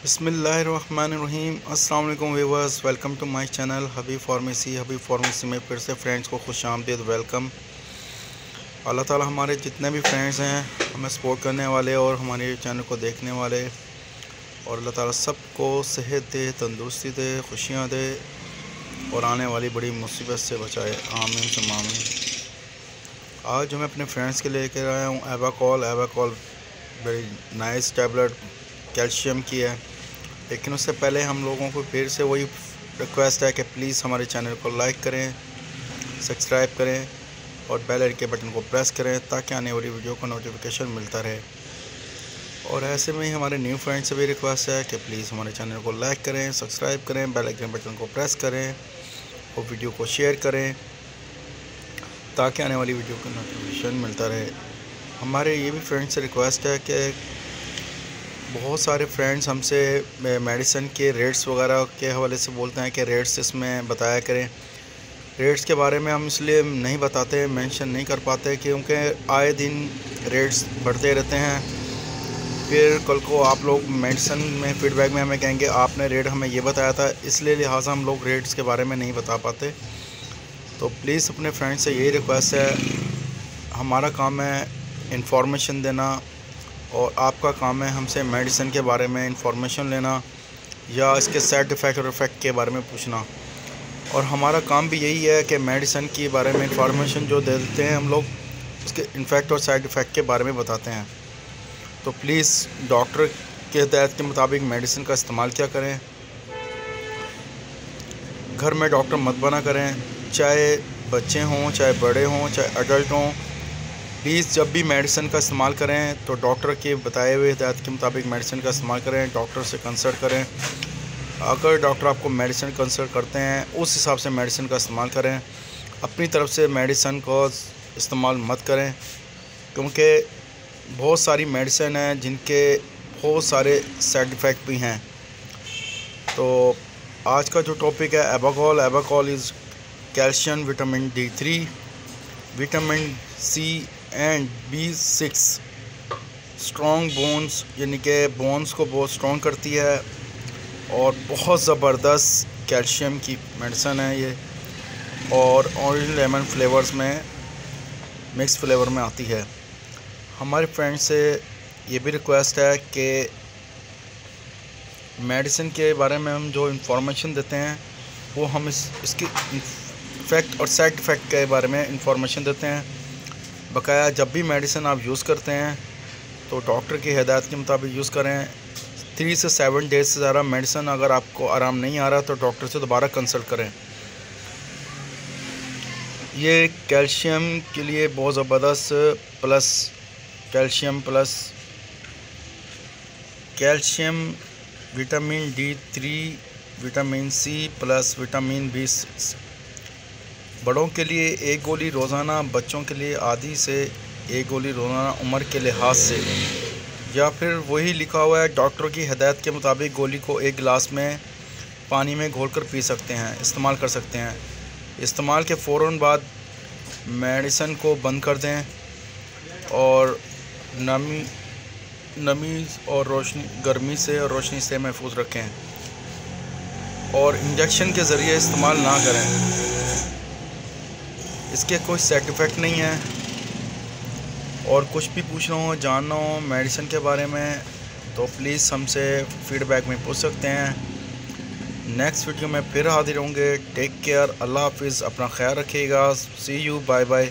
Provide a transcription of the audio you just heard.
बिस्मिल्लाहिर्रहमानिर्रहीम। अस्सलाम वालेकुम viewers, welcome to my channel Habib pharmacy में फिर से फ्रेंड्स को खुशामदीद वेलकम। अल्लाह ताला हमारे जितने भी फ्रेंड्स हैं हमें सपोर्ट करने वाले और हमारे चैनल को देखने वाले, और अल्लाह ताला सबको सेहत दे, तंदुरुस्ती दे, खुशियाँ दे और आने वाली बड़ी मुसीबत से बचाए, आमीन सुम्मा आमीन। आज जो मैं अपने फ्रेंड्स के लेकर आया हूँ एबाकॉल बड़ी नाइस टैबलेट कैल्शियम की है। लेकिन उससे पहले हम लोगों को फिर से वही रिक्वेस्ट है कि प्लीज़ हमारे चैनल को लाइक करें, सब्सक्राइब करें और बेल आइकन के बटन को प्रेस करें ताकि आने वाली वीडियो को नोटिफिकेशन मिलता रहे। और ऐसे में ही हमारे न्यू फ्रेंड्स से भी रिक्वेस्ट है कि प्लीज़ हमारे चैनल को लाइक करें, सब्सक्राइब करें, बेल आइकन बटन को प्रेस करें और वीडियो को शेयर करें ताकि आने वाली वीडियो को नोटिफिकेशन मिलता रहे। हमारे ये भी फ्रेंड्स से रिक्वेस्ट है कि बहुत सारे फ्रेंड्स हमसे मेडिसिन के रेट्स वगैरह के हवाले से बोलते हैं कि रेट्स इसमें बताया करें। रेट्स के बारे में हम इसलिए नहीं बताते, मेंशन नहीं कर पाते क्योंकि आए दिन रेट्स बढ़ते रहते हैं। फिर कल को आप लोग मेडिसिन में फ़ीडबैक में हमें कहेंगे आपने रेट हमें ये बताया था, इसलिए लिहाजा हम लोग रेट्स के बारे में नहीं बता पाते। तो प्लीज़ अपने फ्रेंड्स से यही रिक्वेस्ट है, हमारा काम है इंफॉर्मेशन देना और आपका काम है हमसे मेडिसिन के बारे में इंफॉर्मेशन लेना या इसके साइड इफ़ेक्ट और इफ़ेक्ट के बारे में पूछना। और हमारा काम भी यही है कि मेडिसिन के बारे में इंफॉर्मेशन जो दे देते हैं हम लोग उसके इन्फेक्ट और साइड इफ़ेक्ट के बारे में बताते हैं। तो प्लीज़ डॉक्टर के हिदायत के मुताबिक मेडिसिन का इस्तेमाल क्या करें, घर में डॉक्टर मत बना करें, चाहे बच्चे हों, चाहे बड़े हों, चाहे अडल्ट हों। प्लीज़ जब भी मेडिसिन का इस्तेमाल करें तो डॉक्टर के बताए हुए हिदायत के मुताबिक मेडिसिन का इस्तेमाल करें, डॉक्टर से कंसल्ट करें। अगर डॉक्टर आपको मेडिसिन कंसल्ट करते हैं उस हिसाब से मेडिसिन का इस्तेमाल करें, अपनी तरफ से मेडिसिन को इस्तेमाल मत करें क्योंकि बहुत सारी मेडिसिन हैं जिनके बहुत सारे साइड इफ़ेक्ट भी हैं। तो आज का जो टॉपिक है एबाकॉल is calcium, vitamin D3, vitamin C and B6 strong bones, यानी कि बोन्स को बहुत स्ट्रॉन्ग करती है और बहुत ज़बरदस्त कैल्शियम की मेडिसिन है ये। और ऑरेंज लेमन फ्लेवर्स में, मिक्स फ्लेवर में आती है। हमारे फ्रेंड से ये भी रिक्वेस्ट है कि मेडिसिन के बारे में हम जो इंफॉर्मेशन देते हैं वो हम इसकी इफ़ेक्ट और साइड इफ़ेक्ट के बारे में इंफॉर्मेशन देते हैं। बकाया जब भी मेडिसिन आप यूज़ करते हैं तो डॉक्टर की हिदायत के मुताबिक यूज़ करें। 3 से 7 डेज़ से ज़्यादा मेडिसिन अगर आपको आराम नहीं आ रहा तो डॉक्टर से दोबारा कंसल्ट करें। ये कैल्शियम के लिए बहुत ज़बरदस्त plus calcium, vitamin D3, vitamin C plus vitamin B6। बड़ों के लिए 1 गोली रोज़ाना, बच्चों के लिए आधी से 1 गोली रोज़ाना उम्र के लिहाज से, या फिर वही लिखा हुआ है डॉक्टर की हिदायत के मुताबिक गोली को 1 गिलास में पानी में घोलकर पी सकते हैं, इस्तेमाल कर सकते हैं। इस्तेमाल के फ़ौरन बाद मेडिसिन को बंद कर दें और नमी और गर्मी से और रोशनी से महफूज रखें और इंजेक्शन के ज़रिए इस्तेमाल ना करें। इसके कोई साइड इफ़ेक्ट नहीं है। और कुछ भी पूछना हो, जानना हो मेडिसिन के बारे में तो प्लीज़ हमसे फ़ीडबैक में पूछ सकते हैं। नेक्स्ट वीडियो में फिर हाजिर होंगे। टेक केयर, अल्लाह हाफिज़, अपना ख्याल रखिएगा। सी यू, बाय बाय।